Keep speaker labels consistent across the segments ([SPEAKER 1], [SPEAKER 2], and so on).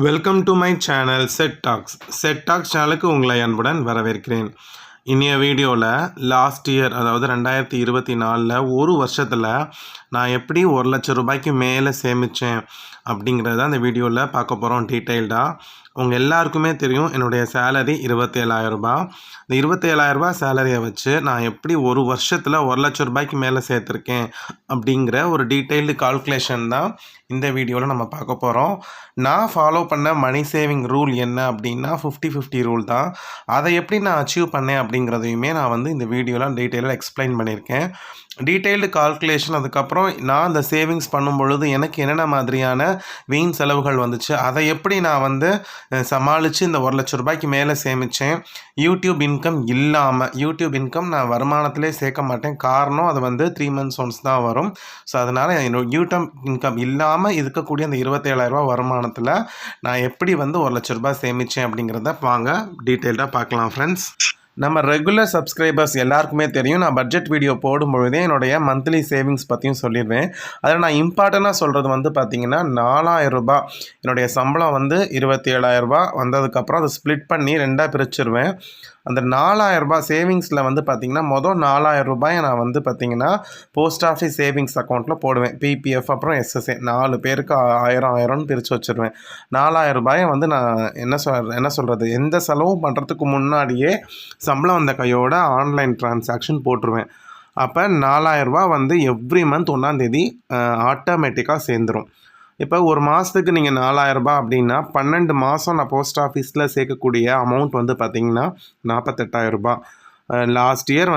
[SPEAKER 1] Welcome to my channel set tax. Set tax சேனலுக்கு உங்களை அன்புடன் வரவேற்கிறேன். இன்றைய வீடியோவில் லாஸ்ட் இயர், அதாவது 2024 ஒரு வருஷத்தில் நான் எப்படி 1,00,000 ரூபாய்க்கு மேலே சேமித்தேன் அப்படிங்கிறத அந்த வீடியோவில் பார்க்க போகிறோம் டீட்டெயில்டாக. உங்கள் எல்லாருக்குமே தெரியும், என்னுடைய சேலரி 27,000 ரூபாய். இந்த 27,000 ரூபாய் சேலரியை வச்சு நான் எப்படி ஒரு வருஷத்தில் 1,00,000 ரூபாய்க்கு மேலே சேர்த்துருக்கேன் அப்படிங்கிற ஒரு டீட்டெயில்டு கால்குலேஷன் தான் இந்த வீடியோவில் நம்ம பார்க்க போகிறோம். நான் ஃபாலோ பண்ண மணி சேவிங் ரூல் என்ன அப்படின்னா 50-50 ரூல் தான். அதை எப்படி நான் அச்சீவ் பண்ணேன் அப்படிங்கிறதையுமே நான் இந்த வீடியோவில் டீட்டெயிலாக எக்ஸ்பிளைன் பண்ணியிருக்கேன். டீட்டெயில்டு கால்குலேஷன், அதுக்கப்புறம் நான் அந்த சேவிங்ஸ் பண்ணும் பொழுது எனக்கு என்னென்ன மாதிரியான வீண் செலவுகள் வந்துச்சு, அதை எப்படி நான் சமாளித்து இந்த 1,00,000 ரூபாய்க்கு மேலே சேமித்தேன். யூடியூப் இன்கம் நான் வருமானத்திலே சேர்க்க மாட்டேன். காரணம், அது 3 months ஒன்ஸ் தான் வரும். ஸோ அதனால் என்னோட யூடியூப் இன்கம் இல்லாமல் இருக்கக்கூடிய அந்த 27,000 ரூபா வருமானத்தில் நான் எப்படி 1,00,000 ரூபாய் சேமித்தேன் அப்படிங்கிறத வாங்க டீட்டெயில்டாக பார்க்கலாம் ஃப்ரெண்ட்ஸ். நம்ம ரெகுலர் சப்ஸ்கிரைபர்ஸ் எல்லாருக்குமே தெரியும், நான் பட்ஜெட் வீடியோ போடும்பொழுதே என்னுடைய மந்த்லி சேவிங்ஸ் பற்றியும் சொல்லிடுவேன். அதில் நான் இம்பார்ட்டண்ட்டாக சொல்கிறது பார்த்திங்கன்னா 4,000 ரூபாய் என்னுடைய சம்பளம் 27,000 ரூபாய் வந்ததுக்கப்புறம் அதை ஸ்ப்ளிட் பண்ணி 2ஆக பிரிச்சுருவேன். அந்த 4,000 ரூபாய் சேவிங்ஸில் பார்த்திங்கன்னா மொதல் 4,000 ரூபாயை நான் பார்த்திங்கன்னா போஸ்ட் ஆஃபீஸ் சேவிங்ஸ் அக்கௌண்ட்டில் போடுவேன். பிபிஎஃப் அப்புறம் எஸ்எஸ்ஏ 4 பேருக்கு 1000 பிரித்து வச்சுருவேன். 4,000 ரூபாயை நான் என்ன சொல்கிறது, எந்த செலவும் பண்ணுறதுக்கு முன்னாடியே சம்பளம் வந்த கையோட ஆன்லைன் டிரான்சாக்ஷன் போட்டுருவேன். அப்போ 4,000 ரூபா எவ்ரி மந்த் 1ஆம் தேதி ஆட்டோமேட்டிக்காக சேர்ந்துடும். இப்போ ஒரு மாதத்துக்கு நீங்கள் 4,000 ரூபாய் அப்படின்னா 12 மாதம் நான் போஸ்ட் ஆஃபீஸில் சேர்க்கக்கூடிய அமௌண்ட் பார்த்திங்கன்னா 48,000 ரூபாய். லாஸ்ட் இயர்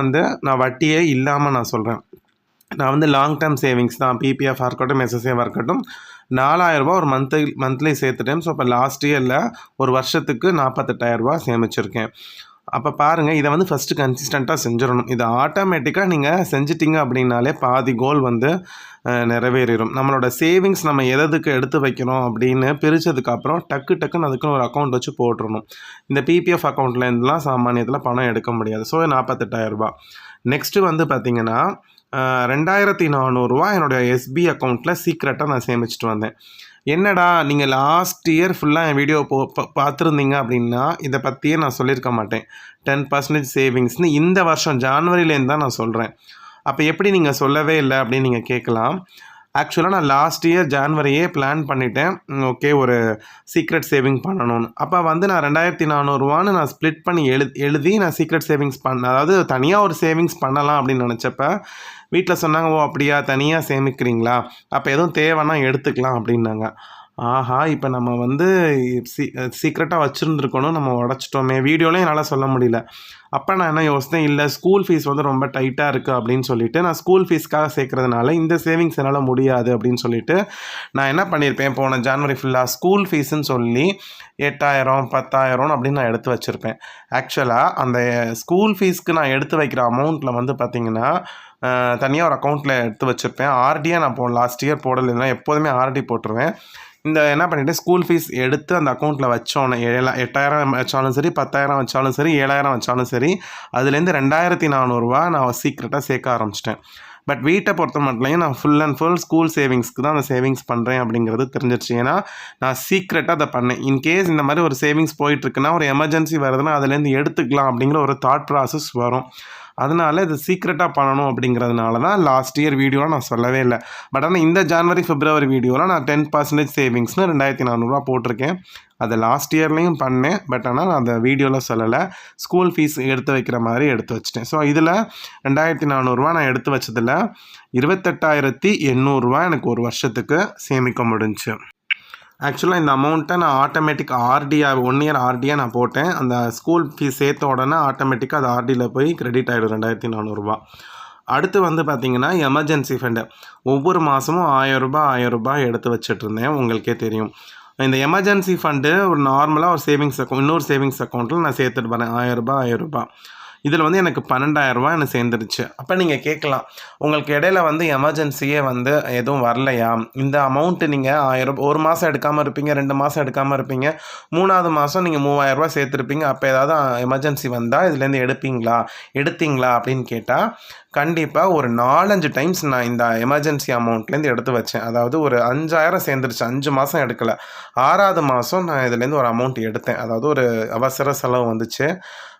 [SPEAKER 1] நான் வட்டியே இல்லாமல் நான் சொல்கிறேன், நான் லாங் டேர்ம் சேவிங்ஸ் தான், பிபிஎஃபாக இருக்கட்டும் எஸ்எஸ்ஏவாக இருக்கட்டும், 4,000 ரூபாய் ஒரு மந்த்லி சேர்த்துட்டேன். ஸோ இப்போ லாஸ்ட் இயரில் ஒரு வருஷத்துக்கு 48,000 ரூபாய் சேமிச்சிருக்கேன். அப்போ பாருங்கள், இதை ஃபஸ்ட்டு கன்சிஸ்டண்ட்டாக செஞ்சிடணும். இதை ஆட்டோமேட்டிக்காக நீங்கள் செஞ்சிட்டிங்க அப்படின்னாலே பாதி கோல் நிறைவேறிடும். நம்மளோட சேவிங்ஸ் நம்ம எதுக்கு எடுத்து வைக்கணும் அப்படின்னு பிரித்ததுக்கப்புறம் டக்குன்னு அதுக்குன்னு ஒரு அக்கௌண்ட் வச்சு போட்டுடணும். இந்த பிபிஎஃப் அக்கௌண்ட்லேருந்துலாம் சாமானியத்தில் பணம் எடுக்க முடியாது. ஸோ 48,000 ரூபாய். நெக்ஸ்ட்டு பார்த்திங்கன்னா 2,400 ரூபா என்னுடைய எஸ்பி அக்கௌண்ட்டில் சீக்ரெட்டாக நான் சேமிச்சுட்டு வந்தேன். என்னடா நீங்கள் லாஸ்ட் இயர் ஃபுல்லாக என் வீடியோ பார்த்துருந்தீங்க அப்படின்னா இதை பற்றியே நான் சொல்லியிருக்க மாட்டேன். 10% சேவிங்ஸ்னு இந்த வருஷம் ஜான்வரிலேருந்து தான் நான் சொல்கிறேன். அப்போ எப்படி நீங்கள் சொல்லவே இல்லை அப்படின்னு நீங்கள் கேட்கலாம். ஆக்சுவலாக நான் லாஸ்ட் இயர் ஜான்வரியே பிளான் பண்ணிட்டேன், ஓகே ஒரு சீக்ரெட் சேவிங் பண்ணணும்னு. அப்போ நான் 2,400 ரூபான்னு நான் ஸ்ப்ளிட் பண்ணி எழுதி நான் சீக்ரெட் சேவிங்ஸ் அதாவது தனியாக ஒரு சேவிங்ஸ் பண்ணலாம் அப்படின்னு நினச்சப்ப வீட்டில் சொன்னாங்க, ஓ அப்படியா தனியாக சேமிக்கிறீங்களா, அப்போ எதுவும் தேவைன்னா எடுத்துக்கலாம் அப்படின்னாங்க. ஆஹா, இப்போ நம்ம சீக்ரெட்டாக வச்சுருந்துருக்கணும், நம்ம உடச்சிட்டோமே. வீடியோலையும் என்னால் சொல்ல முடியல. அப்போ நான் என்ன யோசித்தேன், இல்லை ஸ்கூல் ஃபீஸ் ரொம்ப டைட்டாக இருக்குது அப்படின்னு சொல்லிட்டு நான் ஸ்கூல் ஃபீஸ்க்காக சேர்க்குறதுனால இந்த சேவிங்ஸ் என்னால் முடியாது அப்படின்னு சொல்லிட்டு நான் என்ன பண்ணியிருப்பேன், போன ஜான்வரி ஃபுல்லாக ஸ்கூல் ஃபீஸுன்னு சொல்லி 8,000 10,000 அப்படின்னு நான் எடுத்து வச்சுருப்பேன். ஆக்சுவலாக அந்த ஸ்கூல் ஃபீஸ்க்கு நான் எடுத்து வைக்கிற அமௌண்ட்டில் பார்த்திங்கன்னா தனியாக ஒரு அக்கௌண்ட்டில் எடுத்து வச்சுருப்பேன். ஆர்டியாக நான் லாஸ்ட் இயர் போடலைன்னா எப்போதுமே ஆர்டி போட்டுருவேன். இந்த என்ன பண்ணிவிட்டு ஸ்கூல் ஃபீஸ் எடுத்து அந்த அக்கௌண்ட்டில் வச்சோன்னே 8,000 வச்சாலும் சரி, 10,000 வச்சாலும் சரி, 7,000 வச்சாலும் சரி, அதுலேருந்து 2,400 ரூபா நான் சீக்ரெட்டாக சேர்க்க ஆரம்பிச்சிட்டேன். பட் வீட்டை பொறுத்த மட்டும் நான் ஃபுல் அண்ட் ஃபுல் ஸ்கூல் சேவிங்ஸ்க்கு தான் அந்த சேவிங்ஸ் பண்ணுறேன் அப்படிங்கிறது தெரிஞ்சிருச்சு. ஏன்னா நான் சீக்ரெட்டாக அதை பண்ணேன். இன்கேஸ் இந்த மாதிரி ஒரு சேவிங்ஸ் போயிட்டுருக்குன்னா, ஒரு எமர்ஜென்சி வருதுன்னா அதுலேருந்து எடுத்துக்கலாம் அப்படிங்கிற ஒரு தாட் ப்ராசஸ் வரும். அதனால் இது சீக்ரெட்டாக பண்ணணும் அப்படிங்கிறதுனால தான் லாஸ்ட் இயர் வீடியோவில் நான் சொல்லவே இல்லை. பட் ஆனால் இந்த ஜான்வரி பிப்ரவரி வீடியோவில் நான் 10% சேவிங்ஸ்னு 2,400 ரூபா போட்டிருக்கேன். அதை லாஸ்ட் இயர்லேயும் பண்ணேன். பட் ஆனால் நான் அந்த வீடியோவில் சொல்லலை, ஸ்கூல் ஃபீஸ் எடுத்து வைக்கிற மாதிரி எடுத்து வச்சிட்டேன். ஸோ இதில் 2,400 ரூபா நான் எடுத்து வச்சதில் 28,800 ரூபா எனக்கு ஒரு வருஷத்துக்கு சேமிக்க முடிஞ்சுச்சு. ஆக்சுவலாக இந்த அமௌண்ட்டை நான் ஆட்டோமேட்டிக் ஆர்டியாக 1 இயர் ஆர்டியாக நான் போட்டேன். அந்த ஸ்கூல் ஃபீஸ் சேர்த்த உடனே ஆட்டோமேட்டிக்காக அது ஆர்டியில் போய் கிரெடிட் ஆகிடும் 2,400 ரூபா. அடுத்து பார்த்திங்கன்னா எமர்ஜென்சி ஃபண்டு. ஒவ்வொரு மாதமும் 1,000 ரூபாய் எடுத்து வச்சிட்ருந்தேன், உங்களுக்கே தெரியும். இந்த எமர்ஜென்சி ஃபண்டு ஒரு நார்மலாக ஒரு சேவிங்ஸ் அக்கௌண்ட், இன்னொரு சேவிங்ஸ் அக்கௌண்ட்டில் நான் சேர்த்துட்டு வரேன் 1,000 ரூபாய். இதில் வந்து எனக்கு 12,000 எனக்கு சேர்ந்துருச்சு. அப்போ நீங்கள் கேட்கலாம், உங்களுக்கு இடையில வந்து எமர்ஜென்சியே வந்து எதுவும் வரலையா? இந்த அமௌண்ட்டு நீங்கள் 1000 1 மாதம் எடுக்காமல் இருப்பீங்க, 2 மாதம் எடுக்காமல் இருப்பீங்க, 3வது மாதம் நீங்கள் 3000 சேர்த்துருப்பீங்க. அப்போ ஏதாவது எமர்ஜென்சி வந்தால் இதுலேருந்து எடுத்தீங்களா அப்படின்னு கேட்டால், கண்டிப்பாக ஒரு 4-5 டைம்ஸ் நான் இந்த எமர்ஜென்சி அமௌண்ட்லேருந்து எடுத்து வச்சேன். அதாவது ஒரு 5000 சேர்ந்துருச்சு. 5 மாதம் எடுக்கலை, 6வது மாதம் நான் இதுலேருந்து ஒரு அமௌண்ட் எடுத்தேன். அதாவது ஒரு அவசர செலவு வந்துச்சு,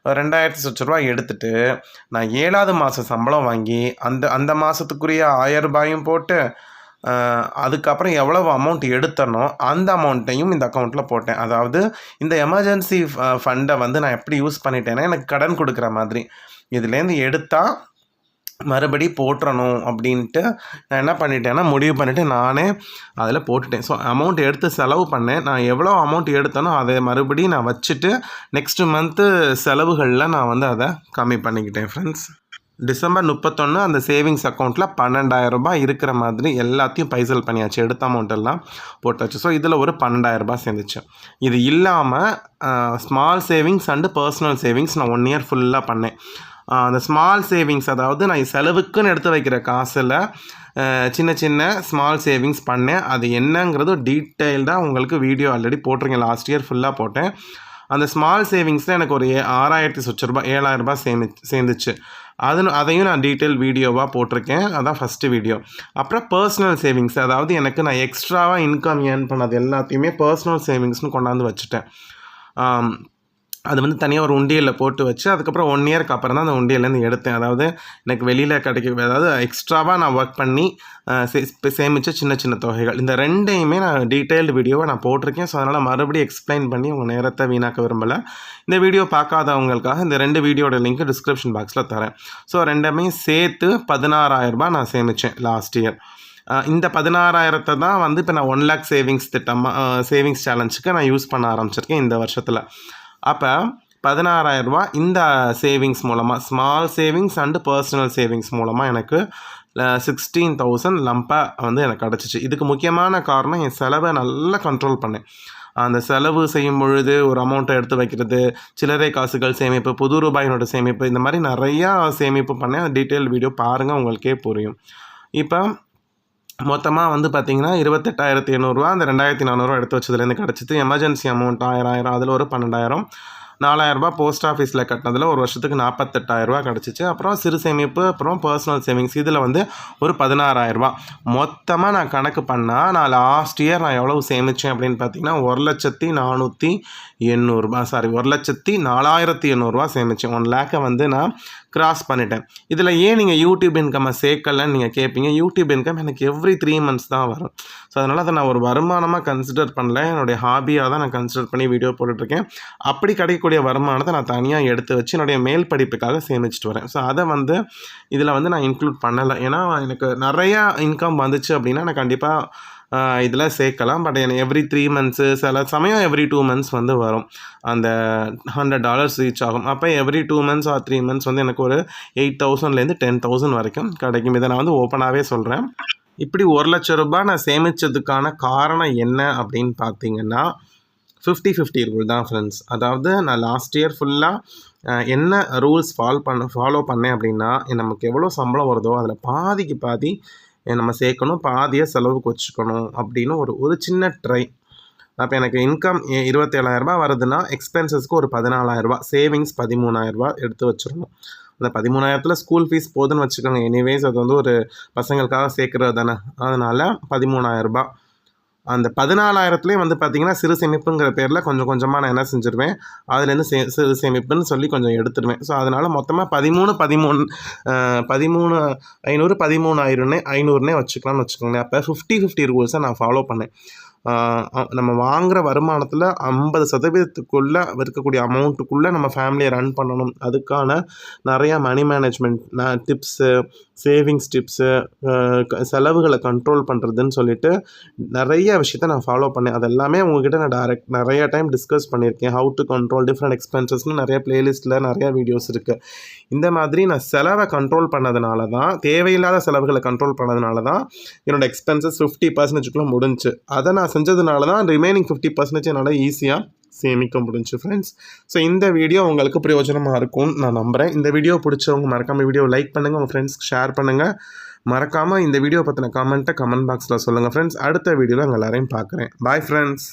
[SPEAKER 1] 2000 சொச்ச ரூபா எடுத்துட்டு நான் 7வது மாதம் சம்பளம் வாங்கி அந்த மாதத்துக்குரிய 1000 ரூபாயும் போட்டு அதுக்கப்புறம் எவ்வளவு அமௌண்ட் எடுத்தனோ அந்த அமௌண்ட்டையும் இந்த அக்கௌண்ட்டில் போட்டேன். அதாவது இந்த எமர்ஜென்சி ஃபண்டை வந்து நான் எப்படி யூஸ் பண்ணிட்டேன்னா, எனக்கு கடன் கொடுக்குற மாதிரி இதுலேருந்து எடுத்தால் மறுபடி போட்டுறணும் அப்படின்ட்டு நான் என்ன பண்ணிட்டேன்னா முடிவு பண்ணிவிட்டு நானே அதில் போட்டுட்டேன். ஸோ அமௌண்ட் எடுத்து செலவு பண்ணேன். நான் எவ்வளோ அமௌண்ட் எடுத்தனோ அதை மறுபடியும் நான் வச்சுட்டு நெக்ஸ்ட்டு மந்த்து செலவுகளில் நான் வந்து அதை கம்மி பண்ணிக்கிட்டேன் ஃப்ரெண்ட்ஸ். டிசம்பர் 31 அந்த சேவிங்ஸ் அக்கௌண்ட்டில் 12,000 ரூபாய் இருக்கிற மாதிரி எல்லாத்தையும் பைசல் பண்ணியாச்சு. எடுத்த அமௌண்ட் எல்லாம் போட்டாச்சு. ஸோ இதில் ஒரு 12,000 ரூபாய் சேர்ந்துச்சு. இது இல்லாமல் small savings and personal savings நான் 1 இயர் ஃபுல்லாக பண்ணேன். அந்த ஸ்மால் சேவிங்ஸ் அதாவது நான் செலவுக்குன்னு எடுத்து வைக்கிற காசில் சின்ன சின்ன ஸ்மால் சேவிங்ஸ் பண்ணேன். அது என்னங்கிறது டீட்டெயில்டாக உங்களுக்கு வீடியோ ஆல்ரெடி போட்டிருக்கேன். லாஸ்ட் இயர் ஃபுல்லாக போட்டேன். அந்த ஸ்மால் சேவிங்ஸில் எனக்கு ஒரு 6,000 சொச்ச ரூபாய் 7,000 ரூபாய் சேர்ந்துச்சு. அதையும் நான் டீட்டெயில் வீடியோவாக போட்டிருக்கேன். அதான் ஃபஸ்ட்டு வீடியோ. அப்புறம் பர்சனல் சேவிங்ஸ், அதாவது எனக்கு நான் எக்ஸ்ட்ராவாக இன்கம் ஏர்ன் பண்ணது எல்லாத்தையுமே பர்சனல் சேவிங்ஸ்னு கொண்டாந்து வச்சுட்டேன். அது வந்து தனியாக ஒரு உண்டியலில் போட்டு வச்சு அதுக்கப்புறம் 1 இயருக்கு அப்புறம் தான் அந்த உண்டியல்லேருந்து எடுத்தேன். அதாவது எனக்கு வெளியில் அதாவது எக்ஸ்ட்ராவாக நான் ஒர்க் பண்ணி சேமித்த சின்ன சின்ன தொகைகள், இந்த ரெண்டையுமே நான் டீட்டெயில்டு வீடியோவை நான் போட்டிருக்கேன். ஸோ அதனால் மறுபடியும் எக்ஸ்பிளைன் பண்ணி உங்கள் நேரத்தை வீணாக்க விரும்பலை. இந்த வீடியோ பார்க்காதவங்களுக்காக இந்த 2 வீடியோட லிங்க் டிஸ்கிரிப்ஷன் பாக்ஸில் தரேன். ஸோ ரெண்டுமே சேர்த்து 16,000 ரூபாய் நான் சேமித்தேன் லாஸ்ட் இயர். இந்த 16,000 தான் வந்து இப்போ நான் 1 lakh சேவிங்ஸ் சேவிங்ஸ் சேலஞ்சுக்கு நான் யூஸ் பண்ண ஆரம்பிச்சிருக்கேன் இந்த வருஷத்தில். அப்போ 16,000 ரூபாய் இந்த சேவிங்ஸ் மூலமாக, small savings and personal savings மூலமாக எனக்கு 16,000 லம்பாக வந்து எனக்கு கிடச்சிச்சு. இதுக்கு முக்கியமான காரணம் என் செலவை நல்லா கண்ட்ரோல் பண்ணேன். அந்த செலவு செய்யும் பொழுது ஒரு அமௌண்ட்டை எடுத்து வைக்கிறது, சில்லறை காசுகள் சேமிப்பு, புது ரூபாயினோட சேமிப்பு, இந்த மாதிரி நிறையா சேமிப்பு பண்ணேன். டீட்டெயில் வீடியோ பாருங்கள், உங்களுக்கே புரியும். இப்போ மொத்தமாக வந்து பார்த்திங்கன்னா 28,800 ரூபா அந்த 2,400 எடுத்து வச்சதுலேருந்து கிடச்சிது. எமர்ஜென்சி அமௌண்ட் 1000 அதில் ஒரு 12,000, 4,000 ரூபாய் போஸ்ட் ஆஃபீஸில் கட்டினதில் ஒரு வருஷத்துக்கு 48,000 ரூபா கிடச்சிச்சு. அப்புறம் சிறு சேமிப்பு, அப்புறம் பர்சனல் சேவிங்ஸ், இதில் வந்து ஒரு 16,000 ரூபா. மொத்தமாக நான் கணக்கு பண்ணால் நான் லாஸ்ட் இயர் நான் எவ்வளவு சேமித்தேன் அப்படின்னு பார்த்தீங்கன்னா 1,408,000 ரூபா, 1,04,800 ரூபா சேமித்தேன். 1 லேக்கை வந்து நான் கிராஸ் பண்ணிட்டேன். இதில் ஏன் நீங்கள் யூடியூப் இன்கம்மை சேர்க்கலன்னு நீங்கள் கேட்பீங்க. யூடியூப் இன்கம் எனக்கு எவ்ரி 3 months தான் வரும். ஸோ அதனால் அதை நான் ஒரு வருமானமாக கன்சிடர் பண்ணல, என்னுடைய ஹாபியாக தான் நான் கன்சிடர் பண்ணி வீடியோ போட்டுட்ருக்கேன். அப்படி கிடைக்கக்கூடிய வருமானத்தை நான் தனியாக எடுத்து வச்சு என்னுடைய மேல் படிப்புக்காக சேமிச்சுட்டு வரேன். ஸோ அதை வந்து இதில் வந்து நான் இன்க்ளூட் பண்ணலை. ஏன்னா எனக்கு நிறையா இன்கம் வந்துச்சு அப்படின்னா நான் கண்டிப்பாக இதில் சேர்க்கலாம். பட் எனக்கு எவ்ரி 3 months, சில சமயம் எவ்ரி 2 months வந்து வரும். அந்த $100 ரீச் ஆகும். அப்போ எவ்ரி 2 months ஆர் 3 months வந்து எனக்கு ஒரு 8,000லேருந்து 10,000 வரைக்கும் கிடைக்கும். இதை நான் வந்து ஓப்பனாகவே சொல்கிறேன். இப்படி 1,00,000 ரூபாய் நான் சேமித்ததுக்கான காரணம் என்ன அப்படின்னு பார்த்தீங்கன்னா 50-50 ரூல் தான் ஃப்ரெண்ட்ஸ். அதாவது நான் லாஸ்ட் இயர் ஃபுல்லாக என்ன ரூல்ஸ் ஃபாலோ பண்ணேன் அப்படின்னா, நமக்கு எவ்வளோ சம்பளம் வருதோ அதில் பாதிக்கு பாதி நம்ம சேர்க்கணும், பாதியை செலவுக்கு வச்சுக்கணும் அப்படின்னு ஒரு சின்ன ட்ரை. அப்போ எனக்கு இன்கம் 27,000 ரூபாய் வருதுன்னா எக்ஸ்பென்சஸ்க்கு ஒரு 14,000 ரூபாய், சேவிங்ஸ் 13,000 ரூபாய் எடுத்து வச்சிடணும். அந்த 13,000த்தில் ஸ்கூல் ஃபீஸ் போதுன்னு வச்சுக்கோங்க. எனிவேஸ் அது வந்து ஒரு பசங்களுக்காக சேர்க்குறது தானே, அதனால் 13,000 ரூபாய். அந்த 14,000த்துலேயே வந்து பார்த்திங்கன்னா சிறு சேமிப்புங்கிற பேரில் கொஞ்சம் கொஞ்சமாக நான் என்ன செஞ்சுருவேன், அதுலேருந்து சிறு சேமிப்புன்னு சொல்லி கொஞ்சம் எடுத்துடுவேன். ஸோ அதனால் மொத்தமாக 13,500 வச்சுக்கலாம்னு வச்சுக்கோங்களேன். அப்போ 50-50 ரூல்ஸை நான் ஃபாலோ பண்ணேன். நம்ம வாங்குகிற வருமானத்தில் 50% இருக்கக்கூடிய அமௌண்ட்டுக்குள்ளே நம்ம ஃபேமிலியை ரன் பண்ணணும். அதுக்கான நிறையா money management tips, savings tips, செலவுகளை கண்ட்ரோல் பண்ணுறதுன்னு சொல்லிட்டு நிறைய விஷயத்த நான் ஃபாலோ பண்ணேன். அது எல்லாமே உங்கள்கிட்ட நான் நிறையா டைம் டிஸ்கஸ் பண்ணியிருக்கேன். ஹவு டு கண்ட்ரோல் டிஃப்ரெண்ட் எக்ஸ்பென்சஸ்னு நிறைய ப்ளேலிஸ்ட்டில் நிறையா வீடியோஸ் இருக்குது. இந்த மாதிரி நான் செலவை கண்ட்ரோல் பண்ணதுனால தான், தேவையில்லாத செலவுகளை கண்ட்ரோல் பண்ணதுனால தான் என்னோடய எக்ஸ்பென்சஸ் 50%க்குள்ளே முடிஞ்சு. அதை நான் செஞ்சதுனால தான் ரிமைனிங் 50% என்னால் ஈஸியாக சேமிக்க முடிஞ்சு ஃப்ரெண்ட்ஸ். ஸோ இந்த வீடியோ உங்களுக்கு பிரயோஜனமாக இருக்கும்னு நான் நம்புகிறேன். இந்த வீடியோ பிடிச்சவங்க மறக்காமல் வீடியோ லைக் பண்ணுங்கள், உங்கள் ஃப்ரெண்ட்ஸ்க்கு ஷேர் பண்ணுங்கள். மறக்காமல் இந்த வீடியோ பற்றின கமெண்ட் பாக்ஸில் சொல்லுங்கள் ஃப்ரெண்ட்ஸ். அடுத்த வீடியோவில் உங்கள் எல்லாரையும் பார்க்குறேன். Bye friends.